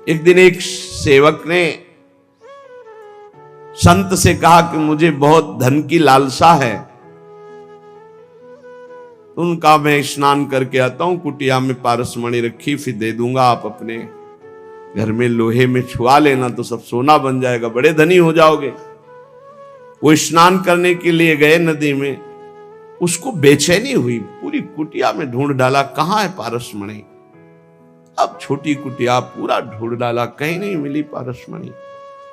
एक दिन एक सेवक ने संत से कहा कि मुझे बहुत धन की लालसा है। उनका मैं स्नान करके आता हूं, कुटिया में पारसमणि रखी, फिर दे दूंगा, आप अपने घर में लोहे में छुआ लेना तो सब सोना बन जाएगा, बड़े धनी हो जाओगे। वो स्नान करने के लिए गए नदी में, उसको बेचैनी हुई, पूरी कुटिया में ढूंढ डाला, कहां है पारसमणि। अब छोटी कुटिया पूरा ढूंढ डाला, कहीं नहीं मिली पारसमणि।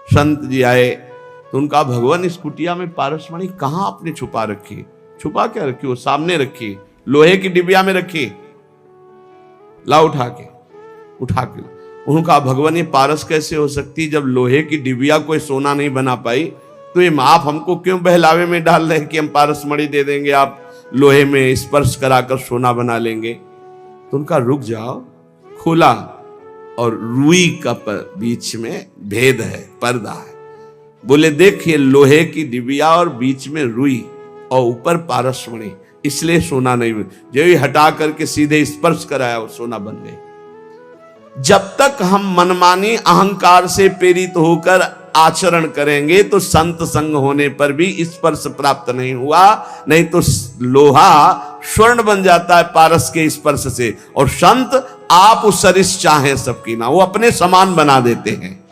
संत जी आए तो उनका, भगवान इस कुटिया में पारसमणि कहां आपने छुपा रखी। छुपा क्या रखी? वो सामने रखी, लोहे की डिबिया में रखी, ला उठा के। उनका, भगवान ये पारस कैसे हो सकती, जब लोहे की डिबिया कोई सोना नहीं बना पाई तो ये आप हमको क्यों बहलावे में डाल रहे हैं कि हम पारसमणि दे देंगे, आप लोहे में स्पर्श कराकर सोना बना लेंगे। तो उनका, रुक जाओ। खोला और रुई का बीच में भेद है, पर्दा है। बोले देखिए, लोहे की डिबिया और बीच में रुई और ऊपर पारसमणि, इसलिए सोना नहीं बन। जो हटा करके सीधे स्पर्श कराया वो सोना बन गए। जब तक हम मनमानी अहंकार से प्रेरित होकर आचरण करेंगे तो संत संग होने पर भी स्पर्श प्राप्त नहीं हुआ। नहीं तो लोहा स्वर्ण बन जाता है पारस के स्पर्श से, और संत आप उस सरिस चाहे सबकी ना, वो अपने समान बना देते हैं।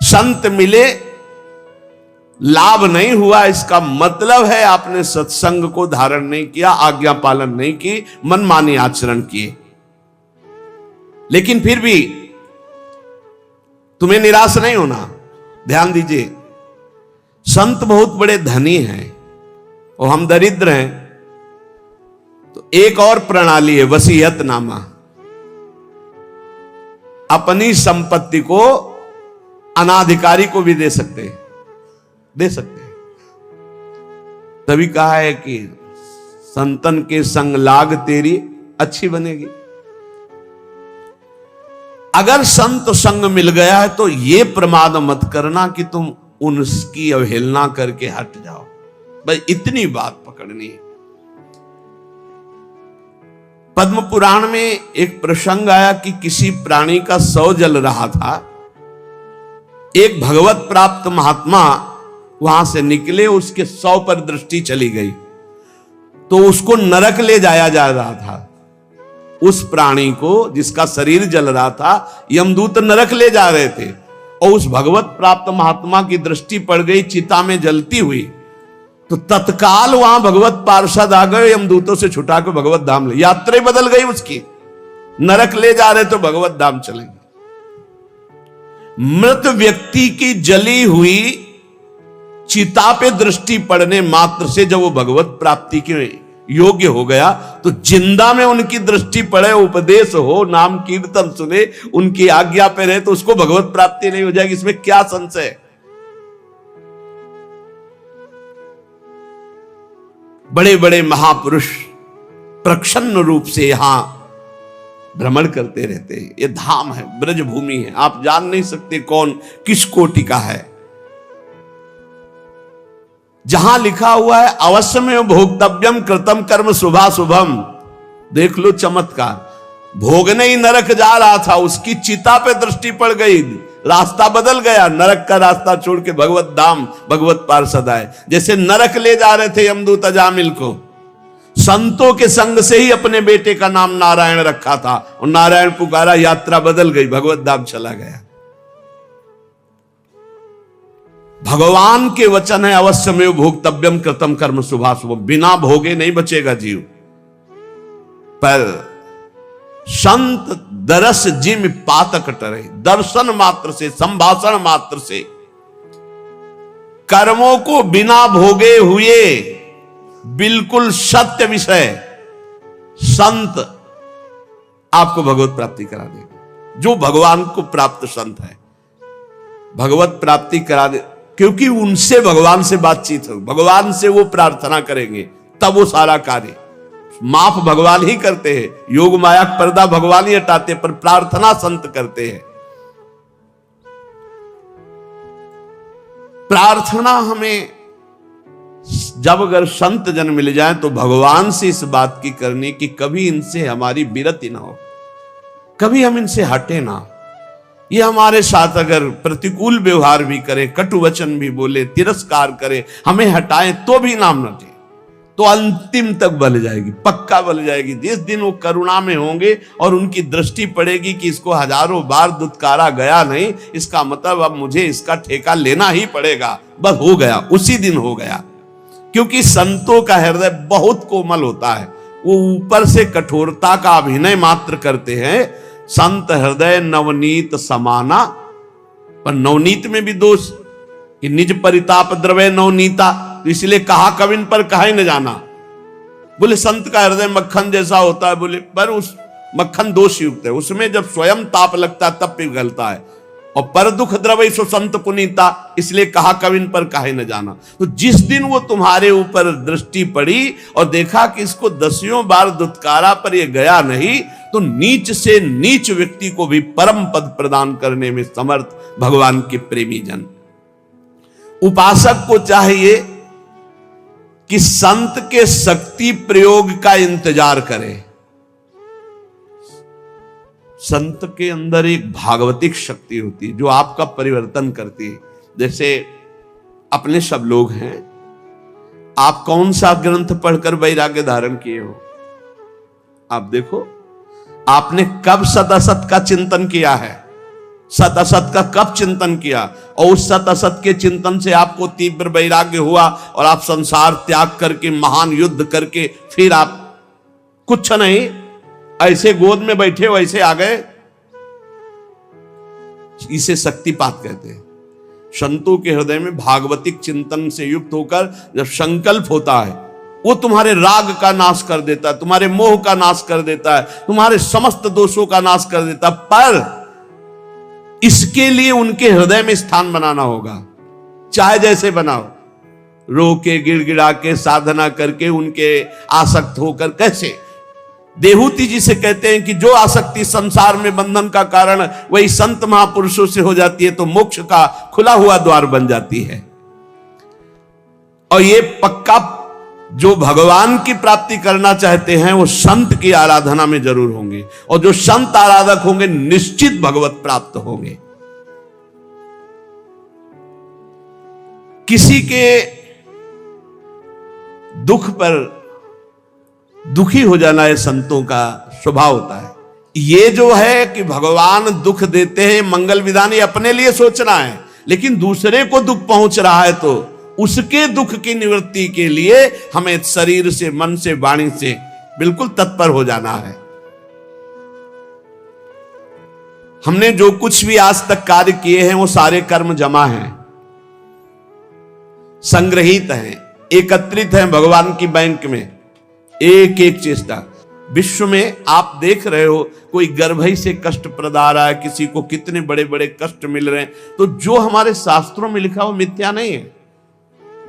संत मिले, लाभ नहीं हुआ, इसका मतलब है आपने सत्संग को धारण नहीं किया, आज्ञा पालन नहीं की, मनमानी आचरण किए। लेकिन फिर भी तुम्हें निराश नहीं होना। ध्यान दीजिए, संत बहुत बड़े धनी हैं और हम दरिद्र हैं, तो एक और प्रणाली है, वसीयत नामा। अपनी संपत्ति को अनाधिकारी को भी दे सकते हैं, तभी कहा है कि संतन के संग लाग तेरी अच्छी बनेगी। अगर संत संग मिल गया है तो यह प्रमाद मत करना कि तुम उनकी अवहेलना करके हट जाओ। भाई इतनी बात पकड़नी है। पद्म पुराण में एक प्रसंग आया कि किसी प्राणी का शव जल रहा था। एक भगवत प्राप्त महात्मा वहां से निकले, उसके शव पर दृष्टि चली गई तो उसको नरक ले जाया जा रहा था। उस प्राणी को, जिसका शरीर जल रहा था, यमदूत नरक ले जा रहे थे, और उस भगवत प्राप्त महात्मा की दृष्टि पड़ गई चिता में जलती हुई, तो तत्काल वहां भगवत पार्षद आ गए, यमदूतों से छुटा के भगवत धाम ले। यात्रा बदल गई उसकी, नरक ले जा रहे तो भगवत धाम चलेंगे। मृत व्यक्ति की जली हुई चिता पे दृष्टि पड़ने मात्र से जब वो भगवत प्राप्ति के योग्य हो गया, तो जिंदा में उनकी दृष्टि पड़े, उपदेश हो, नाम कीर्तन सुने, उनकी आज्ञा पे रहे, तो उसको भगवत प्राप्ति नहीं हो जाएगी, इसमें क्या संशय। बड़े बड़े महापुरुष प्रसन्न रूप से यहां भ्रमण करते रहते हैं। ये धाम है, ब्रजभूमि है, आप जान नहीं सकते कौन किस कोटि का है। जहां लिखा हुआ है अवश्य में भोक्तव्यम कृतम कर्म शुभाशुभम, देख लो चमत्कार। भोगने ही नरक जा रहा था, उसकी चिता पे दृष्टि पड़ गई, रास्ता बदल गया, नरक का रास्ता छोड़ के भगवत धाम, भगवत पार्षद आए। जैसे नरक ले जा रहे थे यमदूत अजामिल को, संतों के संग से ही अपने बेटे का नाम नारायण रखा था, और नारायण पुकारा, यात्रा बदल गई, भगवत धाम चला गया। भगवान के वचन है अवश्य में भोक्तव्यम कृतम कर्म शुभाशुभम, बिना भोगे नहीं बचेगा जीव। पर संत दरस जिम पातक टरे, दर्शन मात्र से, संभाषण मात्र से, कर्मों को बिना भोगे हुए बिल्कुल सत्य विषय संत आपको भगवत प्राप्ति करा देगा। जो भगवान को प्राप्त संत है भगवत प्राप्ति करा दे, क्योंकि उनसे भगवान से बातचीत हो, भगवान से वो प्रार्थना करेंगे, तब वो सारा कार्य माफ भगवान ही करते हैं। योग माया पर्दा भगवान ही हटाते, पर प्रार्थना संत करते हैं। प्रार्थना हमें जब अगर संत जन मिल जाए तो भगवान से इस बात की करनी कि कभी इनसे हमारी विरति ना हो, कभी हम इनसे हटे ना। ये हमारे साथ अगर प्रतिकूल व्यवहार भी करे, कटु वचन भी बोले, तिरस्कार करे, हमें हटाए तो भी नाम न दे, तो अंतिम तक बल जाएगी, पक्का बल जाएगी। जिस दिन वो करुणा में होंगे और उनकी दृष्टि पड़ेगी कि इसको हजारों बार दुत्कारा गया नहीं, इसका मतलब अब मुझे इसका ठेका लेना ही पड़ेगा, बस हो गया, उसी दिन हो गया। क्योंकि संतों का हृदय बहुत कोमल होता है, वो ऊपर से कठोरता का अभिनय मात्र करते हैं। संत हृदय नवनीत समाना, पर नवनीत में भी दोष कि निज परिताप द्रव्य नवनीता, तो इसलिए कहा कविन पर कहा न जाना। बोले संत का हृदय मक्खन जैसा होता है, बोले पर उस मक्खन दोष युक्त है, उसमें जब स्वयं ताप लगता है तब पिघलता है। और पर दुख द्रव्य सो संत पुनीता, इसलिए कहा कविन पर काहे न जाना। तो जिस दिन वो तुम्हारे ऊपर दृष्टि पड़ी और देखा कि इसको दसियों बार दुत्कारा पर ये गया नहीं, तो नीच से नीच व्यक्ति को भी परम पद प्रदान करने में समर्थ भगवान के प्रेमी जन। उपासक को चाहिए कि संत के शक्ति प्रयोग का इंतजार करे। संत के अंदर एक भागवतिक शक्ति होती है जो आपका परिवर्तन करती है। जैसे अपने सब लोग हैं, आप कौन सा ग्रंथ पढ़कर वैराग्य धारण किए हो? आप देखो, आपने कब सत असत का चिंतन किया है, सत असत का कब चिंतन किया, और उस सत असत के चिंतन से आपको तीव्र वैराग्य हुआ और आप संसार त्याग करके महान युद्ध करके फिर आप कुछ नहीं ऐसे गोद में बैठे वैसे आ गए। इसे शक्तिपात कहते हैं। संतों के हृदय में भागवतिक चिंतन से युक्त होकर जब संकल्प होता है, वो तुम्हारे राग का नाश कर देता है, तुम्हारे मोह का नाश कर देता है, तुम्हारे समस्त दोषों का नाश कर देता है। पर इसके लिए उनके हृदय में स्थान बनाना होगा, चाहे जैसे बनाओ, रो के गिड़गिड़ा के साधना करके उनके आसक्त होकर। कैसे? देहूती जी से कहते हैं कि जो आसक्ति संसार में बंधन का कारण वही संत महापुरुषों से हो जाती है तो मोक्ष का खुला हुआ द्वार बन जाती है। और ये पक्का जो भगवान की प्राप्ति करना चाहते हैं वो संत की आराधना में जरूर होंगे, और जो संत आराधक होंगे निश्चित भगवत प्राप्त होंगे। किसी के दुख पर दुखी हो जाना है संतों का स्वभाव होता है। ये जो है कि भगवान दुख देते हैं, मंगल विधान, ये अपने लिए सोचना है, लेकिन दूसरे को दुख पहुंच रहा है तो उसके दुख की निवृत्ति के लिए हमें शरीर से, मन से, वाणी से बिल्कुल तत्पर हो जाना है। हमने जो कुछ भी आज तक कार्य किए हैं वो सारे कर्म जमा हैं, संग्रहित हैं, एकत्रित हैं भगवान की बैंक में। एक एक चेष्टा विश्व में आप देख रहे हो, कोई गर्भई से कष्ट प्रदा रहा है, किसी को कितने बड़े बड़े कष्ट मिल रहे हैं, तो जो हमारे शास्त्रों में लिखा वो मिथ्या नहीं है,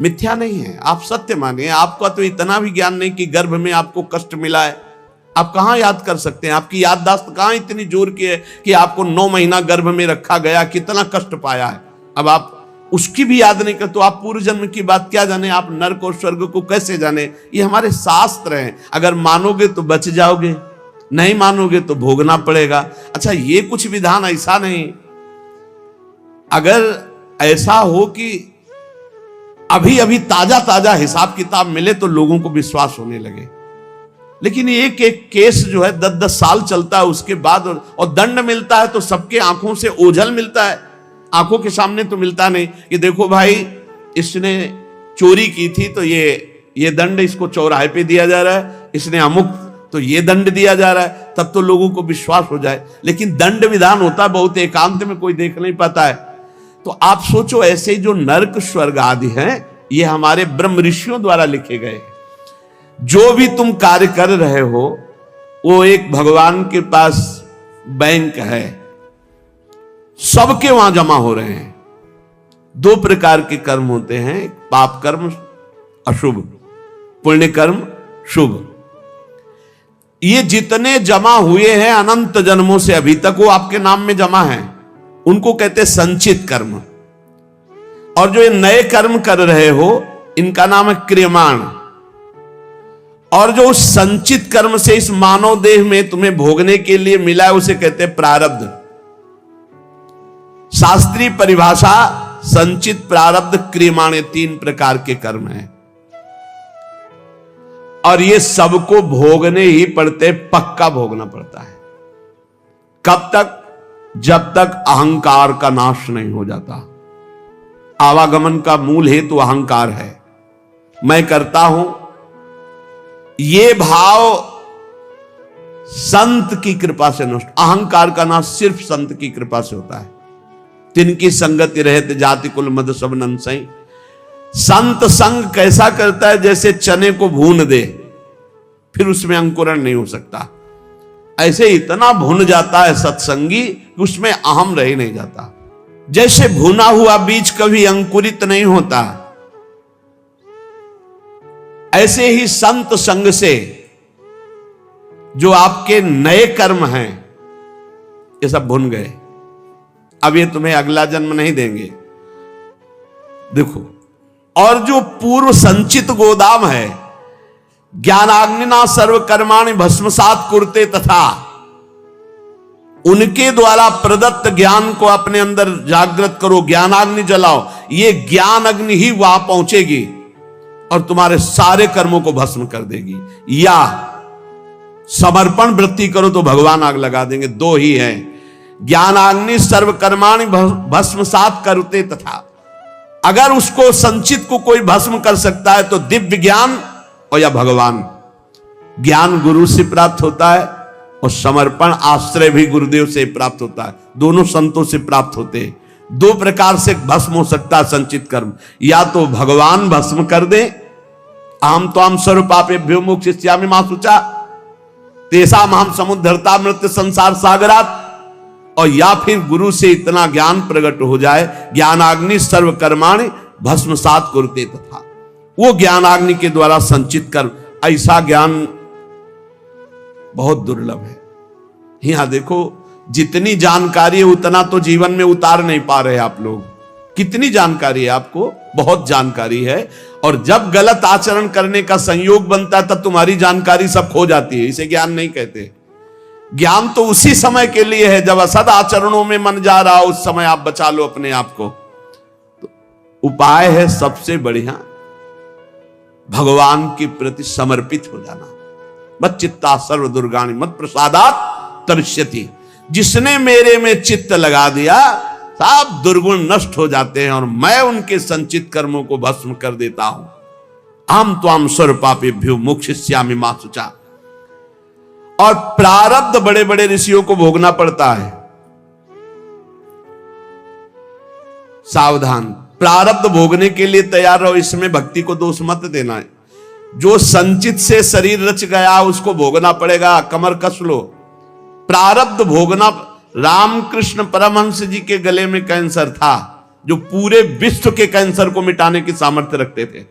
मिथ्या नहीं है। आप सत्य मानिए। आपका तो इतना भी ज्ञान नहीं कि गर्भ में आपको कष्ट मिला है, आप कहां याद कर सकते हैं? आपकी याददाश्त कहां इतनी जोर की है कि आपको 9 महीना गर्भ में रखा गया, कितना कष्ट पाया है। अब आप उसकी भी याद नहीं कर तो आप पूर्व जन्म की बात क्या जाने, आप नरक और स्वर्ग को कैसे जाने? ये हमारे शास्त्र हैं। अगर मानोगे तो बच जाओगे, नहीं मानोगे तो भोगना पड़ेगा। अच्छा, ये कुछ विधान ऐसा नहीं, अगर ऐसा हो कि अभी अभी ताजा ताजा हिसाब किताब मिले तो लोगों को विश्वास होने लगे, लेकिन एक एक केस जो है 10-10 साल चलता है, उसके बाद और दंड मिलता है तो सबके आंखों से ओझल मिलता है, आंखों के सामने तो मिलता नहीं कि देखो भाई इसने चोरी की थी तो ये दंड इसको चौराहे पे दिया जा रहा है, इसने अमुक तो ये दंड दिया जा रहा है, तब तो लोगों को विश्वास हो जाए। लेकिन दंड विधान होता है बहुत एकांत में, कोई देख नहीं पाता है। तो आप सोचो, ऐसे जो नरक स्वर्ग आदि हैं ये हमारे ब्रह्म ऋषियों द्वारा लिखे गए। जो भी तुम कार्य कर रहे हो वो एक भगवान के पास बैंक है, सबके वहां जमा हो रहे हैं। 2 प्रकार के कर्म होते हैं, पाप कर्म अशुभ, पुण्य कर्म शुभ। ये जितने जमा हुए हैं अनंत जन्मों से अभी तक वो आपके नाम में जमा है, उनको कहते हैं संचित कर्म। और जो ये नए कर्म कर रहे हो इनका नाम है क्रियमाण। और जो उस संचित कर्म से इस मानव देह में तुम्हें भोगने के लिए मिला है उसे कहते हैं प्रारब्ध। शास्त्रीय परिभाषा संचित, प्रारब्ध, क्रियमाण, 3 प्रकार के कर्म हैं और ये सबको भोगने ही पड़ते, पक्का भोगना पड़ता है। कब तक? जब तक अहंकार का नाश नहीं हो जाता। आवागमन का मूल हेतु अहंकार है, मैं करता हूं, ये भाव संत की कृपा से नष्ट। अहंकार का नाश सिर्फ संत की कृपा से होता है। तिनकी संगति रहते जाति कुल मद सब नंसई। संत संग कैसा करता है? जैसे चने को भून दे, फिर उसमें अंकुरण नहीं हो सकता, ऐसे इतना भुन जाता है सत्संगी कि उसमें अहम रह नहीं जाता। जैसे भुना हुआ बीज कभी अंकुरित नहीं होता, ऐसे ही संत संग से जो आपके नए कर्म हैं ये सब भुन गए। अब ये तुम्हें अगला जन्म नहीं देंगे। देखो, और जो पूर्व संचित गोदाम है, ज्ञानाग्निना सर्व कर्माणि भस्मसात कुरुते तथा, उनके द्वारा प्रदत्त ज्ञान को अपने अंदर जागृत करो, ज्ञानाग्नि जलाओ। ये ज्ञान अग्नि ही वहां पहुंचेगी और तुम्हारे सारे कर्मों को भस्म कर देगी। या समर्पण वृत्ति करो तो भगवान आग लगा देंगे। 2 ही है, ज्ञानाग्नि सर्व कर्माणि भस्मसात कुरुते तथा। अगर उसको संचित को कोई भस्म कर सकता है तो दिव्य ज्ञान और या भगवान। ज्ञान गुरु से प्राप्त होता है और समर्पण आश्रय भी गुरुदेव से प्राप्त होता है। दोनों संतों से प्राप्त होते हैं। 2 प्रकार से भस्म हो सकता है संचित कर्म। या तो भगवान भस्म कर दे, आम त्वाम सर्व पापेभ्यो मोक्षयिष्यामि मा शुचा तेषाम् अहं समुद्धरता मृत्यु संसार सागरात। और या फिर गुरु से इतना ज्ञान प्रकट हो जाए, ज्ञानाग्नि सर्व कर्माणि भस्मसात कुरुते तथा, वो ज्ञानाग्नि के द्वारा संचित कर्म। ऐसा ज्ञान बहुत दुर्लभ है। यहां देखो, जितनी जानकारी है उतना तो जीवन में उतार नहीं पा रहे आप लोग। कितनी जानकारी है आपको? बहुत जानकारी है। और जब गलत आचरण करने का संयोग बनता है तब तुम्हारी जानकारी सब खो जाती है। इसे ज्ञान नहीं कहते। ज्ञान तो उसी समय के लिए है जब असद आचरणों में मन जा रहा हो, उस समय आप बचा लो अपने आप को। तो उपाय है सबसे बढ़िया भगवान के प्रति समर्पित हो जाना। मत चित्ता सर्व दुर्गाणि मत प्रसादात तरिष्यति। जिसने मेरे में चित्त लगा दिया सब दुर्गुण नष्ट हो जाते हैं और मैं उनके संचित कर्मों को भस्म कर देता हूं। आम त्वाम सर्व पापेभ्यो मोक्षयिष्यामि मा शुचा। और प्रारब्ध बड़े बड़े ऋषियों को भोगना पड़ता है। सावधान, प्रारब्ध भोगने के लिए तैयार रहो। इसमें भक्ति को दोष मत देना है। जो संचित से शरीर रच गया उसको भोगना पड़ेगा, कमर कस लो। प्रारब्ध भोगना। रामकृष्ण परमहंस जी के गले में कैंसर था, जो पूरे विश्व के कैंसर को मिटाने की सामर्थ्य रखते थे।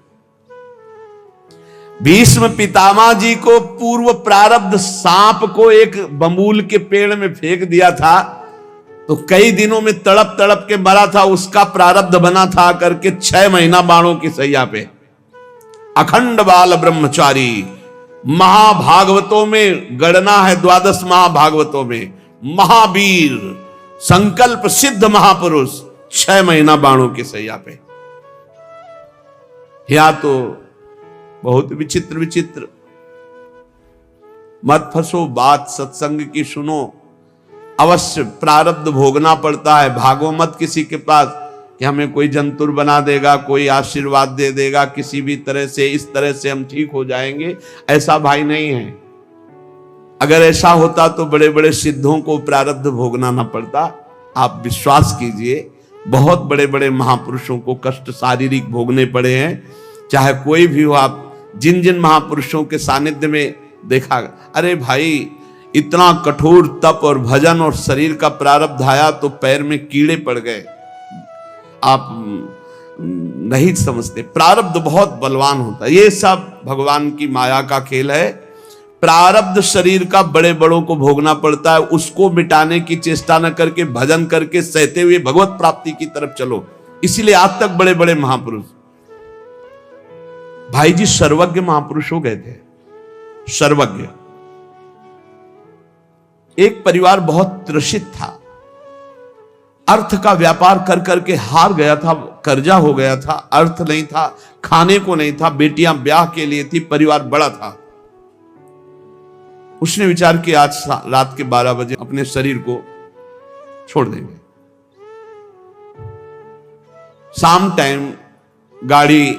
भीष्म पितामह जी को पूर्व प्रारब्ध सांप को एक बबूल के पेड़ में फेंक दिया था तो कई दिनों में तड़प तड़प के मरा था। उसका प्रारब्ध बना था करके 6 महीना बाणों की सैया पे। अखंड बाल ब्रह्मचारी। महाभागवतों में गणना है, 12 महाभागवतों में महावीर संकल्प सिद्ध महापुरुष 6 महीना बाणों की सैया पे। या तो बहुत विचित्र विचित्र। मत फंसो, बात सत्संग की सुनो। अवश्य प्रारब्ध भोगना पड़ता है। भागो मत किसी के पास कि हमें कोई जंतुर बना देगा, कोई आशीर्वाद दे देगा किसी भी तरह से, इस तरह से हम ठीक हो जाएंगे। ऐसा भाई नहीं है। अगर ऐसा होता तो बड़े बड़े सिद्धों को प्रारब्ध भोगना ना पड़ता। आप विश्वास कीजिए, बहुत बड़े बड़े महापुरुषों को कष्ट शारीरिक भोगने पड़े हैं। चाहे कोई भी हो, आप जिन जिन महापुरुषों के सानिध्य में देखा, अरे भाई इतना कठोर तप और भजन और शरीर का प्रारब्ध आया तो पैर में कीड़े पड़ गए। आप नहीं समझते, प्रारब्ध बहुत बलवान होता है। ये सब भगवान की माया का खेल है। प्रारब्ध शरीर का बड़े बड़ों को भोगना पड़ता है। उसको मिटाने की चेष्टा न करके भजन करके सहते हुए भगवत प्राप्ति की तरफ चलो। इसीलिए आज तक बड़े बड़े महापुरुष, भाई जी सर्वज्ञ महापुरुष हो गए थे। सर्वज्ञ। एक परिवार बहुत त्रसित था। अर्थ का व्यापार कर करके हार गया था, कर्जा हो गया था, अर्थ नहीं था, खाने को नहीं था, बेटियां ब्याह के लिए थी, परिवार बड़ा था। उसने विचार किया आज रात के 12 बजे अपने शरीर को छोड़ देंगे। शाम टाइम गाड़ी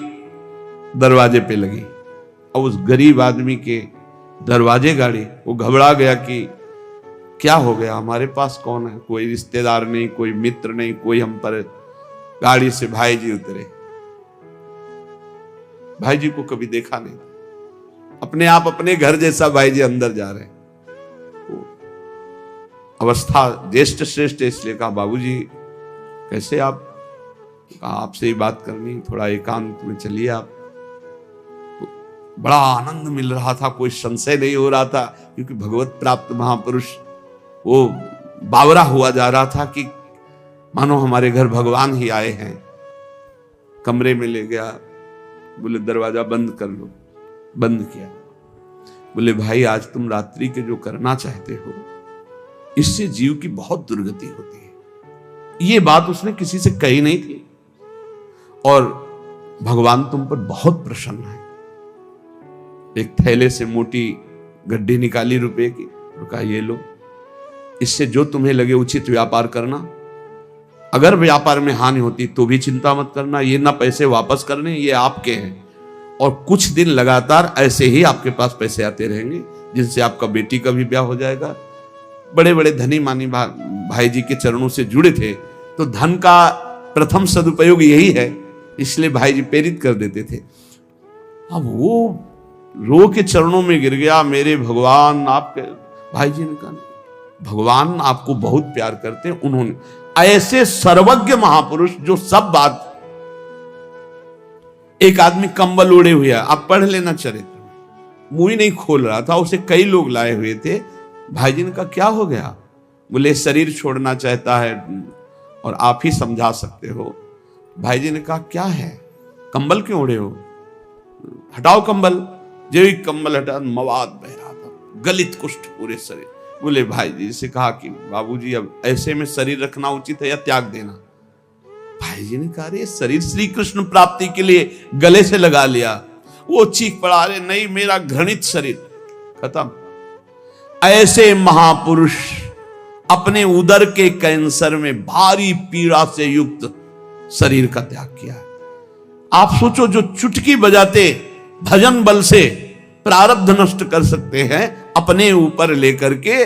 दरवाजे पे लगी और उस गरीब आदमी के दरवाजे गाड़ी, वो घबरा गया कि क्या हो गया, हमारे पास कौन है, कोई रिश्तेदार नहीं, कोई मित्र नहीं, कोई हम पर। गाड़ी से भाई जी उतरे। भाई जी को कभी देखा नहीं, अपने आप अपने घर जैसा भाई जी अंदर जा रहे हैं। अवस्था ज्येष्ठ श्रेष्ठ, इसलिए कहा बाबूजी कैसे आप, कहा आपसे ही बात करनी, थोड़ा एकांत में चलिए आप। तो बड़ा आनंद मिल रहा था, कोई संशय नहीं हो रहा था, क्योंकि भगवत प्राप्त महापुरुष वो बावरा हुआ जा रहा था कि मानो हमारे घर भगवान ही आए हैं। कमरे में ले गया, बोले दरवाजा बंद कर लो। बंद किया। बोले भाई आज तुम रात्रि के जो करना चाहते हो, इससे जीव की बहुत दुर्गति होती है। ये बात उसने किसी से कही नहीं थी, और भगवान तुम पर बहुत प्रसन्न है। एक थैले से मोटी गड्डी निकाली रुपए की, और कहा ये लो, इससे जो तुम्हें लगे उचित व्यापार करना। अगर व्यापार में हानि होती तो भी चिंता मत करना, ये ना पैसे वापस करने, ये आपके हैं। और कुछ दिन लगातार ऐसे ही आपके पास पैसे आते रहेंगे, जिनसे आपका बेटी का भी ब्याह हो जाएगा। बड़े बड़े धनी मानी भाई जी के चरणों से जुड़े थे, तो धन का प्रथम सदुपयोग यही है, इसलिए भाई जी प्रेरित कर देते थे। अब वो रो के चरणों में गिर गया, मेरे भगवान आपके। भाई जी ने कहा भगवान आपको बहुत प्यार करते हैं। उन्होंने ऐसे सर्वज्ञ महापुरुष जो सब बात, एक आदमी कंबल ओढ़े हुए, आप पढ़ लेना चरित्र, मुंह ही नहीं खोल रहा था, उसे कई लोग लाए हुए थे। भाई जी ने कहा क्या हो गया? बोले शरीर छोड़ना चाहता है और आप ही समझा सकते हो। भाई जी ने कहा क्या है, कंबल क्यों ओढ़े हो, हटाओ कंबल। जो ही कंबल हटा, मवाद बह रहा था, गलित कुष्ठ पूरे शरीर। बोले भाई जी से कहा कि बाबूजी अब ऐसे में शरीर रखना उचित है या त्याग देना? भाई जी ने कहा अरे शरीर श्री कृष्ण प्राप्ति के लिए गले से लगा लिया। वो चीख पड़ा, अरे नहीं मेरा घृणित शरीर खत्म। ऐसे महापुरुष अपने उदर के कैंसर में भारी पीड़ा से युक्त शरीर का त्याग किया। आप सोचो, जो चुटकी बजाते भजन बल से प्रारब्ध नष्ट कर सकते हैं, अपने ऊपर लेकर के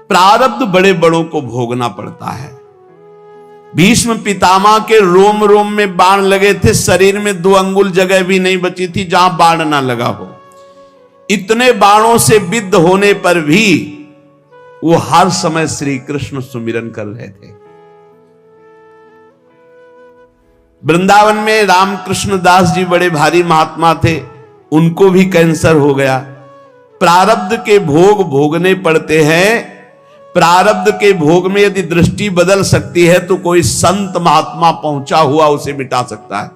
प्रारब्ध बड़े बड़ों को भोगना पड़ता है। भीष्म पितामह के रोम रोम में बाण लगे थे, शरीर में 2 अंगुल जगह भी नहीं बची थी जहां बाण ना लगा हो। इतने बाणों से विद्ध होने पर भी वो हर समय श्री कृष्ण सुमिरन कर रहे थे। वृंदावन में रामकृष्ण दास जी बड़े भारी महात्मा थे, उनको भी कैंसर हो गया। प्रारब्ध के भोग भोगने पड़ते हैं। प्रारब्ध के भोग में यदि दृष्टि बदल सकती है तो कोई संत महात्मा पहुंचा हुआ उसे मिटा सकता है।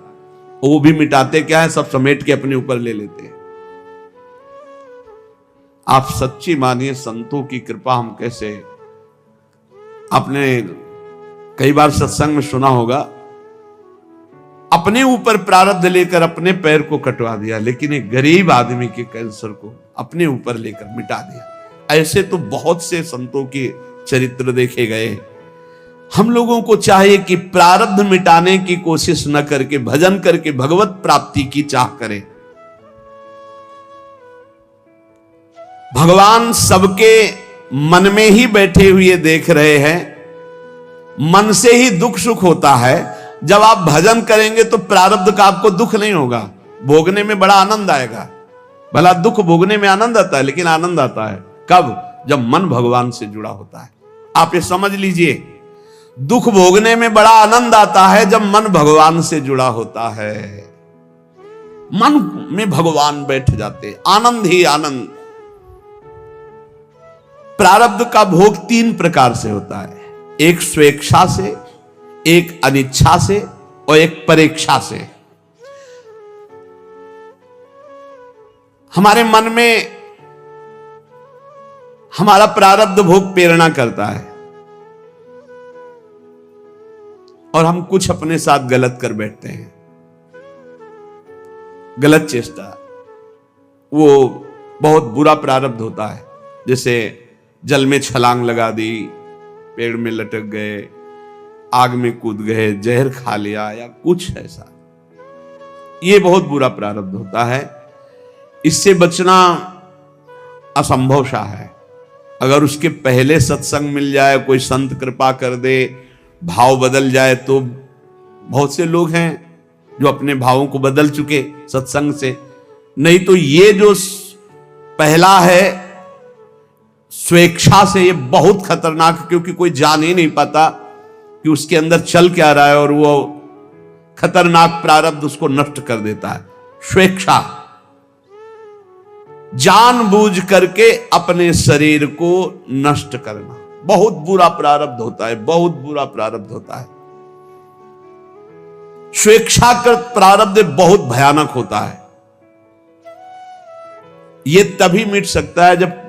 वो भी मिटाते क्या है, सब समेट के अपने ऊपर ले लेते हैं। आप सच्ची मानिए, संतों की कृपा हम कैसे, आपने कई बार सत्संग में सुना होगा, अपने ऊपर प्रारब्ध लेकर अपने पैर को कटवा दिया, लेकिन एक गरीब आदमी के कैंसर को अपने ऊपर लेकर मिटा दिया। ऐसे तो बहुत से संतों के चरित्र देखे गए। हम लोगों को चाहिए कि प्रारब्ध मिटाने की कोशिश न करके भजन करके भगवत प्राप्ति की चाह करें। भगवान सबके मन में ही बैठे हुए देख रहे हैं। मन से ही दुख सुख होता है। जब आप भजन करेंगे तो प्रारब्ध का आपको दुख नहीं होगा, भोगने में बड़ा आनंद आएगा। भला दुख भोगने में आनंद आता है, लेकिन आनंद आता है कब? जब मन भगवान से जुड़ा होता है। आप ये समझ लीजिए, दुख भोगने में बड़ा आनंद आता है जब मन भगवान से जुड़ा होता है। मन में भगवान बैठ जाते, आनंद ही आनंद। प्रारब्ध का भोग 3 प्रकार से होता है, एक स्वेच्छा से, एक अनिच्छा से और एक परेक्षा से। हमारे मन में हमारा प्रारब्ध भोग प्रेरणा करता है। और हम कुछ अपने साथ गलत कर बैठते हैं, गलत चेष्टा, वो बहुत बुरा प्रारब्ध होता है। जैसे जल में छलांग लगा दी, पेड़ में लटक गए, आग में कूद गए, जहर खा लिया या कुछ ऐसा, ये बहुत बुरा प्रारब्ध होता है। इससे बचना असंभव सा है। अगर उसके पहले सत्संग मिल जाए, कोई संत कृपा कर दे, भाव बदल जाए, तो बहुत से लोग हैं जो अपने भावों को बदल चुके सत्संग से। नहीं तो ये जो पहला है स्वेच्छा से, ये बहुत खतरनाक, क्योंकि कोई जान ही नहीं पाता कि उसके अंदर चल क्या रहा है, और वो खतरनाक प्रारब्ध उसको नष्ट कर देता है। स्वेच्छा, जानबूझ करके अपने शरीर को नष्ट करना बहुत बुरा प्रारब्ध होता है, बहुत बुरा प्रारब्ध होता है। स्वेच्छाकृत प्रारब्ध बहुत भयानक होता है। यह तभी मिट सकता है जब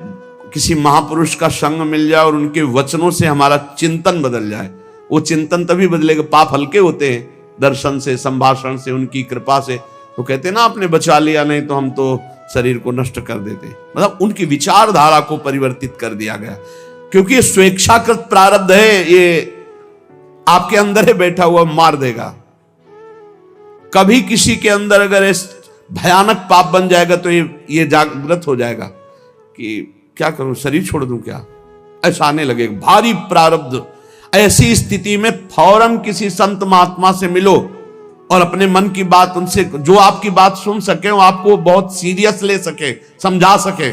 किसी महापुरुष का संग मिल जाए और उनके वचनों से हमारा चिंतन बदल जाए। वो चिंतन तभी बदलेगा, पाप हल्के होते हैं दर्शन से, संभाषण से, उनकी कृपा से। तो कहते ना, आपने बचा लिया, नहीं तो हम तो शरीर को नष्ट कर देते। मतलब उनकी विचारधारा को परिवर्तित कर दिया गया, क्योंकि ये स्वेच्छाकृत प्रारब्ध है, ये आपके अंदर है बैठा हुआ, मार देगा। कभी किसी के अंदर अगर भयानक पाप बन जाएगा तो ये जागृत हो जाएगा कि क्या करूं, शरीर छोड़ दूं क्या, ऐसा आने लगेगा भारी प्रारब्ध। ऐसी स्थिति में फौरन किसी संत महात्मा से मिलो और अपने मन की बात उनसे, जो आपकी बात सुन सके, वो आपको बहुत सीरियस ले सके, समझा सके,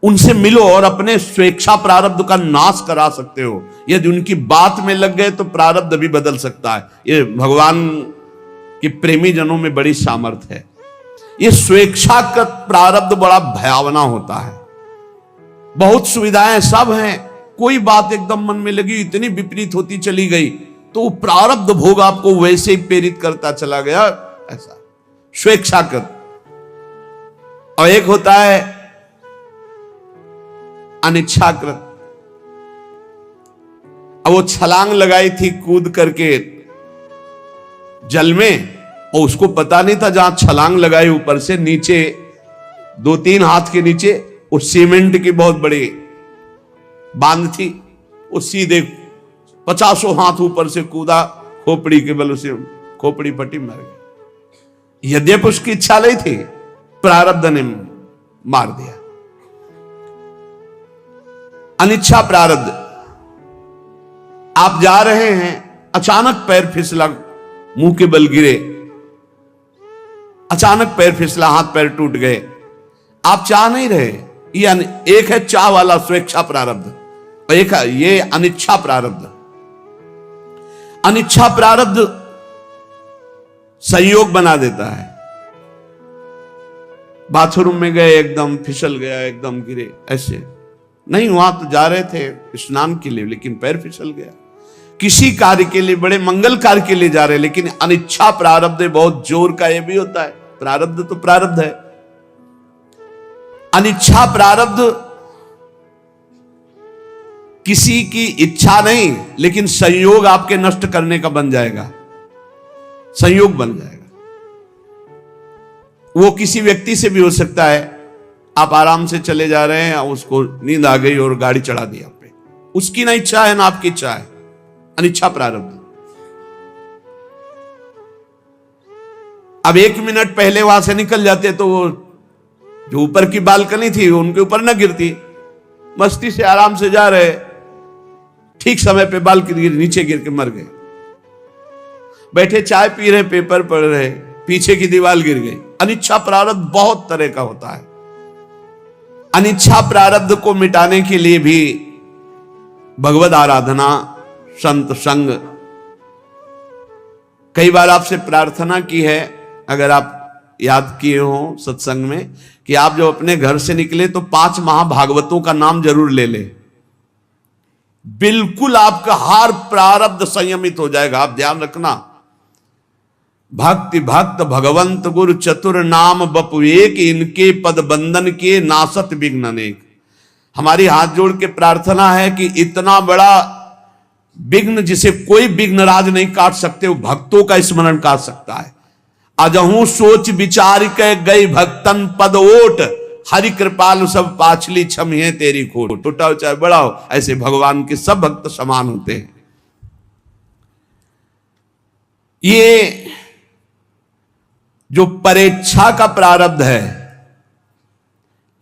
उनसे मिलो और अपने स्वेच्छा प्रारब्ध का नाश करा सकते हो। यदि उनकी बात में लग गए तो प्रारब्ध भी बदल सकता है। ये भगवान के प्रेमी जनों में बड़ी सामर्थ्य है। ये स्वेच्छाकृत प्रारब्ध बड़ा भयावना होता है। बहुत सुविधाएं सब हैं, कोई बात एकदम मन में लगी, इतनी विपरीत होती चली गई, तो प्रारब्ध भोग आपको वैसे ही प्रेरित करता चला गया, ऐसा स्वेच्छाकृत। और एक होता है अनिच्छाकृत। अब वो छलांग लगाई थी कूद करके जल में, और उसको पता नहीं था जहां छलांग लगाई ऊपर से नीचे 2-3 हाथ के नीचे वो सीमेंट की बहुत बड़ी बांध थी, वो सीधे 50 हाथ ऊपर से कूदा, खोपड़ी के बल से खोपड़ी फटी, मर गई। यद्यपि उसकी इच्छा नहीं थी, प्रारब्ध ने मार दिया। अनिच्छा प्रारब्ध। आप जा रहे हैं, अचानक पैर फिसला, मुंह के बल गिरे, अचानक पैर फिसला, हाथ पैर टूट गए, आप चाह नहीं रहे। ये एक है चाह वाला स्वेच्छा प्रारब्ध, और एक है ये अनिच्छा प्रारब्ध। अनिच्छा प्रारब्ध संयोग बना देता है। बाथरूम में गए, एकदम फिसल गया, एकदम गिरे, ऐसे नहीं, वहां तो जा रहे थे स्नान के लिए, लेकिन पैर फिसल गया। किसी कार्य के लिए, बड़े मंगल कार्य के लिए जा रहे, लेकिन अनिच्छा प्रारब्ध बहुत जोर का, यह भी होता है। प्रारब्ध तो प्रारब्ध है। अनिच्छा प्रारब्ध किसी की इच्छा नहीं, लेकिन संयोग आपके नष्ट करने का बन जाएगा, संयोग बन जाएगा। वो किसी व्यक्ति से भी हो सकता है। आप आराम से चले जा रहे हैं, उसको नींद आ गई और गाड़ी चढ़ा दी आप पे, उसकी ना इच्छा है ना आपकी इच्छा है, अनिच्छा प्रारब्ध। अब 1 मिनट पहले वहां से निकल जाते तो वो जो ऊपर की बालकनी थी उनके ऊपर न गिरती, मस्ती से आराम से जा रहे, ठीक समय पे बालकनी नीचे गिर के मर गए। बैठे चाय पी रहे, पेपर पढ़ रहे, पीछे की दीवार गिर गई। अनिच्छा प्रारब्ध बहुत तरह का होता है। अनिच्छा प्रारब्ध को मिटाने के लिए भी भगवद आराधना, संत संग। कई बार आपसे प्रार्थना की है, अगर आप याद किए हो सत्संग में, कि आप जब अपने घर से निकले तो 5 महाभागवतों का नाम जरूर ले ले। बिल्कुल आपका हर प्रारब्ध संयमित हो जाएगा। आप ध्यान रखना, भक्ति भक्त भगवंत गुरु चतुर नाम बपु एक, इनके पद बंधन के नासत विघ्न अनेक। हमारी हाथ जोड़ के प्रार्थना है कि इतना बड़ा विघ्न जिसे कोई विघ्नराज नहीं काट सकते, वो भक्तों का स्मरण काट सकता है। अजहू सोच विचार के गई भक्तन पद ओट, हरि कृपालु सब पाछली क्षम है तेरी खोट। छोटा हो चाहे बड़ा हो, ऐसे भगवान के सब भक्त समान होते हैं। ये जो परीक्षा का प्रारब्ध है,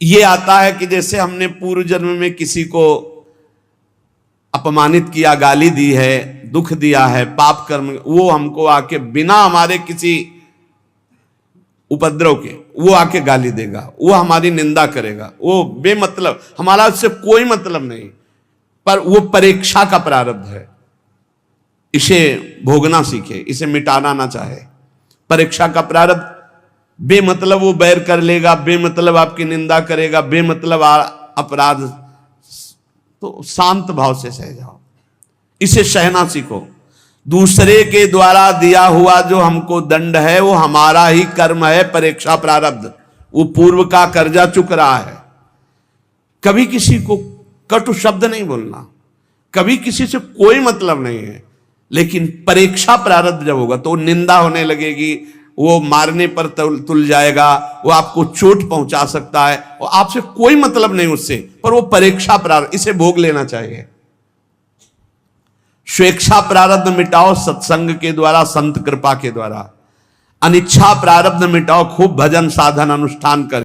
ये आता है कि जैसे हमने पूर्व जन्म में किसी को अपमानित किया, गाली दी है, दुख दिया है, पाप कर्म, वो हमको आके बिना हमारे किसी उपद्रव के वो आके गाली देगा, वो हमारी निंदा करेगा, वो बेमतलब, हमारा उससे कोई मतलब नहीं, पर वो परीक्षा का प्रारब्ध है। इसे भोगना सीखे, इसे मिटाना ना चाहे। परीक्षा का प्रारब्ध, बेमतलब वो बैर कर लेगा, बेमतलब आपकी निंदा करेगा, बेमतलब अपराध, तो शांत भाव से सह जाओ, इसे सहना सीखो। दूसरे के द्वारा दिया हुआ जो हमको दंड है वो हमारा ही कर्म है, परीक्षा प्रारब्ध, वो पूर्व का कर्जा चुक रहा है। कभी किसी को कटु शब्द नहीं बोलना, कभी किसी से कोई मतलब नहीं है, लेकिन परीक्षा प्रारब्ध जब होगा तो निंदा होने लगेगी, वो मारने पर तुल जाएगा, वो आपको चोट पहुंचा सकता है, और आपसे कोई मतलब नहीं उससे, पर वो परीक्षा प्रारब्ध, इसे भोग लेना चाहिए। स्वेच्छा प्रारब्ध मिटाओ सत्संग के द्वारा, संत कृपा के द्वारा। अनिच्छा प्रारब्ध मिटाओ खूब भजन साधन अनुष्ठान कर।